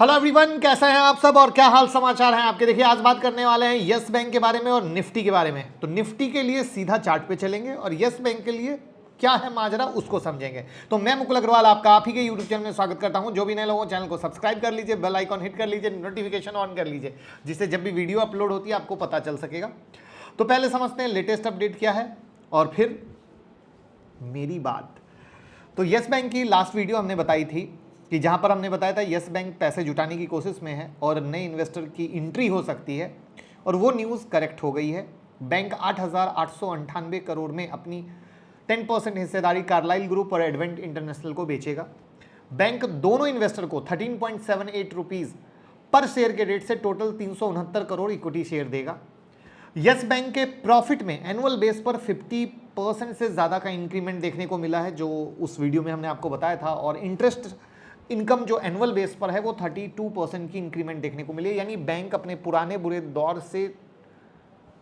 Hello everyone, कैसे हैं आप सब और क्या हाल समाचार हैं आपके। देखिए आज बात करने वाले हैं यस बैंक के बारे में और निफ्टी के बारे में। तो निफ्टी के लिए सीधा चार्ट पे चलेंगे और यस बैंक के लिए क्या है माजरा उसको समझेंगे। तो मैं मुकुल अग्रवाल आपका आप ही के यूट्यूब चैनल में स्वागत करता हूं। जो भी नए लोगों चैनल को सब्सक्राइब कर लीजिए, बेल आइकॉन हिट कर लीजिए, नोटिफिकेशन ऑन कर लीजिए, जिससे जब भी वीडियो अपलोड होती है आपको पता चल सकेगा। तो पहले समझते हैं लेटेस्ट अपडेट क्या है और फिर मेरी बात। तो यस बैंक की लास्ट वीडियो हमने बताई थी कि जहां पर हमने बताया था यस बैंक पैसे जुटाने की कोशिश में है और नए इन्वेस्टर की एंट्री हो सकती है, और वो न्यूज़ करेक्ट हो गई है। बैंक 8,898 करोड़ में अपनी 10% हिस्सेदारी कार्लाइल ग्रुप और एडवेंट इंटरनेशनल को बेचेगा। बैंक दोनों इन्वेस्टर को 13.78 रुपीज़ पर शेयर के रेट से टोटल 369 करोड़ इक्विटी शेयर देगा। यस बैंक के प्रॉफिट में एनुअल बेस पर 50% से ज़्यादा का इंक्रीमेंट देखने को मिला है, जो उस वीडियो में हमने आपको बताया था। और इंटरेस्ट इनकम जो एनुअल बेस पर है वो 32% की इंक्रीमेंट देखने को मिली। यानी बैंक अपने पुराने बुरे दौर से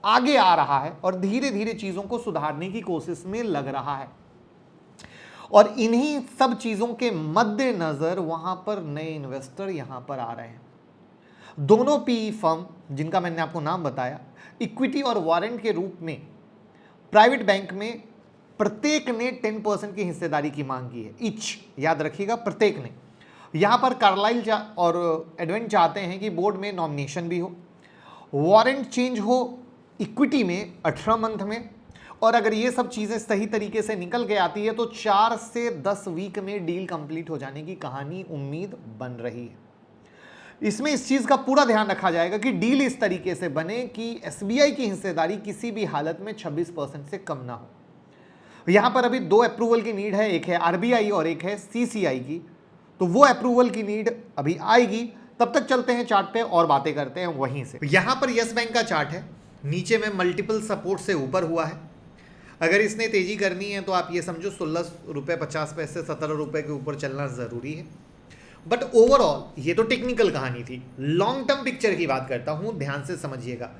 आगे आ रहा है और धीरे धीरे चीज़ों को सुधारने की कोशिश में लग रहा है। और इन्हीं सब चीज़ों के मद्देनज़र वहाँ पर नए इन्वेस्टर यहाँ पर आ रहे हैं। दोनों पीई फर्म जिनका मैंने आपको नाम बताया, इक्विटी और वारंट के रूप में प्राइवेट बैंक में प्रत्येक ने 10% की हिस्सेदारी की मांग की है। इच, याद रखिएगा, प्रत्येक ने। यहां पर कार्लाइल और एडवेंट चाहते हैं कि बोर्ड में नॉमिनेशन भी हो, वारंट चेंज हो इक्विटी में 18 मंथ में, और अगर ये सब चीज़ें सही तरीके से निकल के आती है तो 4 से 10 वीक में डील कंप्लीट हो जाने की कहानी उम्मीद बन रही है। इसमें इस चीज़ का पूरा ध्यान रखा जाएगा कि डील इस तरीके से बने कि एसबीआई की हिस्सेदारी किसी भी हालत में 26% से कम ना हो। यहां पर अभी 2 अप्रूवल की नीड है, एक है आरबीआई और एक है सीसीआई की। तो वो अप्रूवल की नीड अभी आएगी। तब तक चलते हैं चार्ट पे और बातें करते हैं वहीं से। यहां पर यस बैंक का चार्ट है, नीचे में मल्टीपल सपोर्ट से ऊपर हुआ है। अगर इसने तेजी करनी है तो आप ये समझो 16 रुपये 50 पैसे 17 रुपये के ऊपर चलना ज़रूरी है। बट ओवरऑल ये तो टेक्निकल कहानी थी। लॉन्ग टर्म पिक्चर की बात करता हूं, ध्यान से समझिएगा।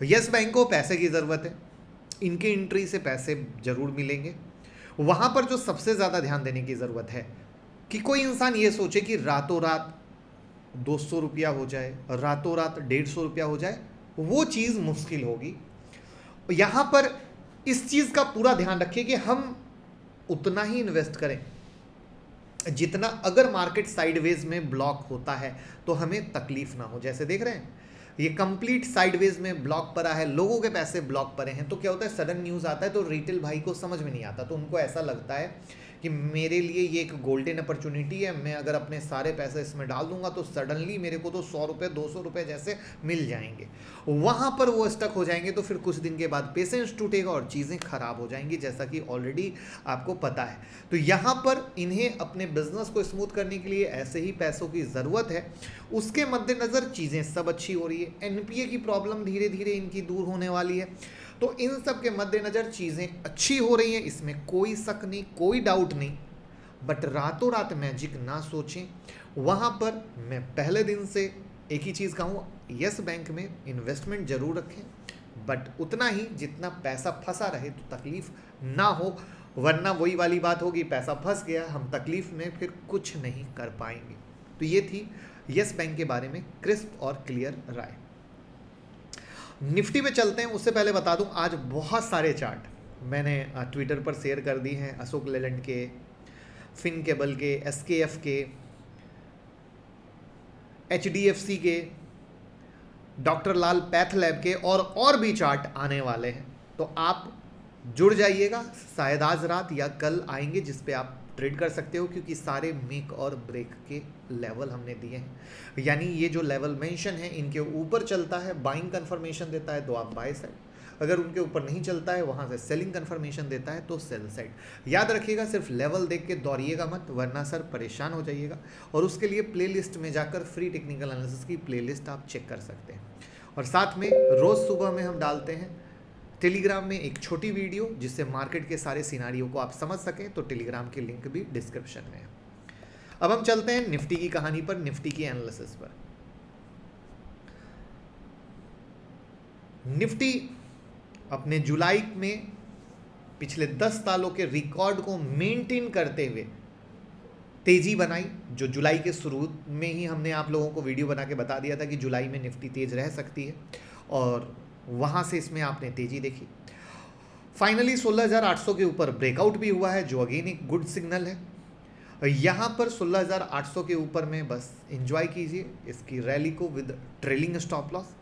यस बैंक को पैसे की ज़रूरत है, इनकी एंट्री से पैसे जरूर मिलेंगे। वहां पर जो सबसे ज़्यादा ध्यान देने की ज़रूरत है कि कोई इंसान ये सोचे कि रातों रात 200 रुपया हो जाए, रातों रात 150 रुपया हो जाए, वो चीज़ मुश्किल होगी। यहाँ पर इस चीज़ का पूरा ध्यान रखिए कि हम उतना ही इन्वेस्ट करें जितना अगर मार्केट साइडवेज में ब्लॉक होता है तो हमें तकलीफ ना हो। जैसे देख रहे हैं ये कंप्लीट साइडवेज में ब्लॉक पड़ा है, लोगों के पैसे ब्लॉक पड़े हैं, तो क्या होता है सडन न्यूज़ आता है तो रिटेल भाई को समझ में नहीं आता, तो उनको ऐसा लगता है कि मेरे लिए ये एक गोल्डन अपॉर्चुनिटी है, मैं अगर अपने सारे पैसे इसमें डाल दूंगा तो सडनली मेरे को तो 100 रुपये 200 रुपये जैसे मिल जाएंगे। वहाँ पर वो स्टक हो जाएंगे तो फिर कुछ दिन के बाद पेशेंस टूटेगा और चीज़ें खराब हो जाएंगी, जैसा कि ऑलरेडी आपको पता है। तो यहाँ पर इन्हें अपने बिजनेस को स्मूथ करने के लिए ऐसे ही पैसों की ज़रूरत है। उसके मद्देनज़र चीज़ें सब अच्छी हो रही है, एनपीए की प्रॉब्लम धीरे धीरे इनकी दूर होने वाली है। तो इन सब के मद्देनज़र चीज़ें अच्छी हो रही हैं, इसमें कोई शक नहीं, कोई डाउट नहीं। बट रातों रात मैजिक ना सोचें। वहाँ पर मैं पहले दिन से एक ही चीज़ कहूँ, यस बैंक में इन्वेस्टमेंट जरूर रखें, बट उतना ही जितना पैसा फंसा रहे तो तकलीफ ना हो, वरना वही वाली बात होगी, पैसा फंस गया, हम तकलीफ में फिर कुछ नहीं कर पाएंगे। तो ये थी यस बैंक के बारे में क्रिस्प और क्लियर राय। निफ्टी पे चलते हैं, उससे पहले बता दूं आज बहुत सारे चार्ट मैंने ट्विटर पर शेयर कर दिए हैं। अशोक लेलैंड के, फिन केबल के, एसकेएफ के, एचडीएफसी के, डॉक्टर लाल पैथ लैब के और भी चार्ट आने वाले हैं। तो आप जुड़ जाइएगा, शायद आज रात या कल आएंगे जिस पे आप ट्रेड कर सकते हो, क्योंकि सारे मेक और ब्रेक के लेवल हमने दिए हैं। यानी ये जो लेवल मेंशन है इनके ऊपर चलता है, बाइंग कंफर्मेशन देता है तो आप बाय साइड, अगर उनके ऊपर नहीं चलता है वहाँ से सेलिंग कंफर्मेशन देता है तो सेल साइड। याद रखिएगा, सिर्फ लेवल देख के दौड़िएगा मत, वरना सर परेशान हो जाइएगा। और उसके लिए प्लेलिस्ट में जाकर फ्री टेक्निकल एनालिसिस की प्लेलिस्ट आप चेक कर सकते हैं। और साथ में रोज़ सुबह में हम डालते हैं टेलीग्राम में एक छोटी वीडियो, जिससे मार्केट के सारे सिनारियो को आप समझ सकें। तो टेलीग्राम की लिंक भी डिस्क्रिप्शन में है। अब हम चलते हैं निफ्टी की कहानी पर, निफ्टी की एनालिसिस पर। निफ्टी अपने जुलाई में पिछले 10 सालों के रिकॉर्ड को मेंटेन करते हुए तेजी बनाई, जो जुलाई के शुरू में ही हमने आप लोगों को वीडियो बना के बता दिया था कि जुलाई में निफ्टी तेज रह सकती है, और वहाँ से इसमें आपने तेजी देखी। फाइनली 16,800 के ऊपर ब्रेकआउट भी हुआ है, जो अगेन एक गुड सिग्नल है। यहाँ पर 16,800 के ऊपर में बस एंजॉय कीजिए इसकी रैली को विद ट्रेलिंग स्टॉप लॉस।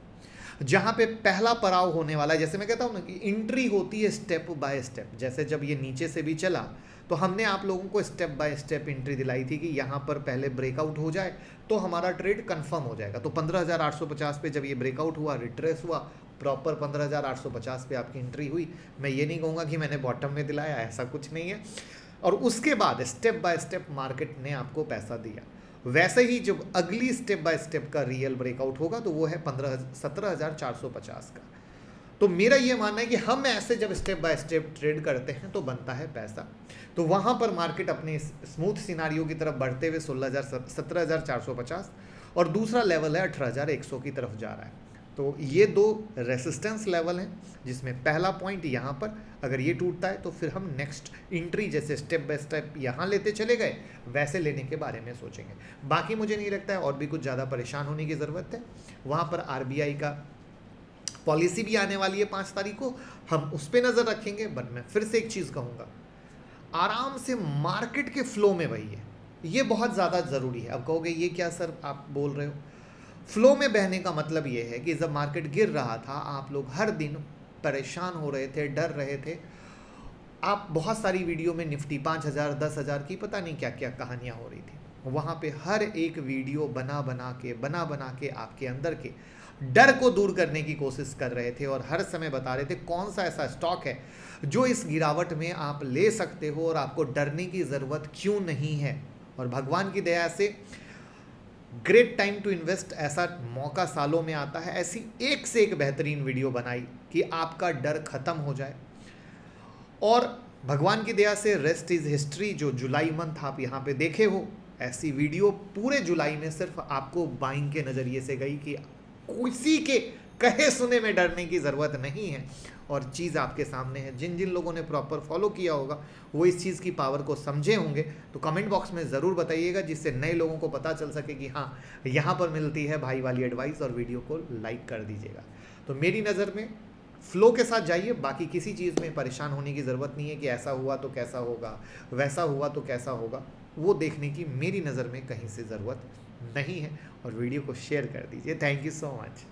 जहाँ पे पहला पड़ाव होने वाला है, जैसे मैं कहता हूँ ना कि एंट्री होती है स्टेप बाय स्टेप, जैसे जब ये नीचे से भी चला तो हमने आप लोगों को स्टेप बाय स्टेप एंट्री दिलाई थी कि यहाँ पर पहले ब्रेकआउट हो जाए तो हमारा ट्रेड कंफर्म हो जाएगा। तो 15,850 पे जब ये ब्रेकआउट हुआ, रिट्रेस हुआ, प्रॉपर 15,850 पे आपकी एंट्री हुई। मैं ये नहीं कहूँगा कि मैंने बॉटम में दिलाया, ऐसा कुछ नहीं है। और उसके बाद स्टेप बाय स्टेप मार्केट ने आपको पैसा दिया। वैसे ही जब अगली स्टेप बाय स्टेप का रियल ब्रेकआउट होगा तो वो है 17,450 का। तो मेरा ये मानना है कि हम ऐसे जब स्टेप बाय स्टेप ट्रेड करते हैं तो बनता है पैसा। तो वहाँ पर मार्केट अपने स्मूथ सिनारियो की तरफ बढ़ते हुए 17,450 और दूसरा लेवल है 18,100 की तरफ जा रहा है। तो ये दो रेसिस्टेंस लेवल हैं, जिसमें पहला पॉइंट यहाँ पर अगर ये टूटता है तो फिर हम नेक्स्ट एंट्री जैसे स्टेप बाय स्टेप यहाँ लेते चले गए वैसे लेने के बारे में सोचेंगे। बाकी मुझे नहीं लगता है और भी कुछ ज़्यादा परेशान होने की ज़रूरत है। वहाँ पर RBI का पॉलिसी भी आने वाली है 5 तारीख को, हम उस पर नज़र रखेंगे। बट मैं फिर से एक चीज़ कहूँगा, आराम से मार्केट के फ्लो में बहिए, ये बहुत ज़्यादा ज़रूरी है। अब कहोगे ये क्या सर आप बोल रहे हो? फ्लो में बहने का मतलब ये है कि जब मार्केट गिर रहा था आप लोग हर दिन परेशान हो रहे थे, डर रहे थे। आप बहुत सारी वीडियो में निफ्टी 5,000 10,000 की पता नहीं क्या क्या कहानियाँ हो रही थी। वहाँ पे हर एक वीडियो बना बना के आपके अंदर के डर को दूर करने की कोशिश कर रहे थे और हर समय बता रहे थे कौन सा ऐसा स्टॉक है जो इस गिरावट में आप ले सकते हो और आपको डरने की ज़रूरत क्यों नहीं है। और भगवान की दया से ग्रेट टाइम टू इन्वेस्ट, ऐसा मौका सालों में आता है। ऐसी एक से एक बेहतरीन वीडियो बनाई कि आपका डर खत्म हो जाए। और भगवान की दया से रेस्ट इज़ हिस्ट्री, जो जुलाई मंथ आप यहाँ पे देखे हो, ऐसी वीडियो पूरे जुलाई में सिर्फ आपको बाइंग के नज़रिए से गई कि किसी के कहे सुने में डरने की ज़रूरत नहीं है। और चीज़ आपके सामने है। जिन जिन लोगों ने प्रॉपर फॉलो किया होगा वो इस चीज़ की पावर को समझे होंगे। तो कमेंट बॉक्स में ज़रूर बताइएगा, जिससे नए लोगों को पता चल सके कि हाँ यहाँ पर मिलती है भाई वाली एडवाइस, और वीडियो को लाइक कर दीजिएगा। तो मेरी नज़र में फ्लो के साथ जाइए, बाकी किसी चीज़ में परेशान होने की ज़रूरत नहीं है कि ऐसा हुआ तो कैसा होगा, वैसा हुआ तो कैसा होगा। वो देखने की मेरी नज़र में कहीं से ज़रूरत नहीं है। और वीडियो को शेयर कर दीजिए। Thank you so much.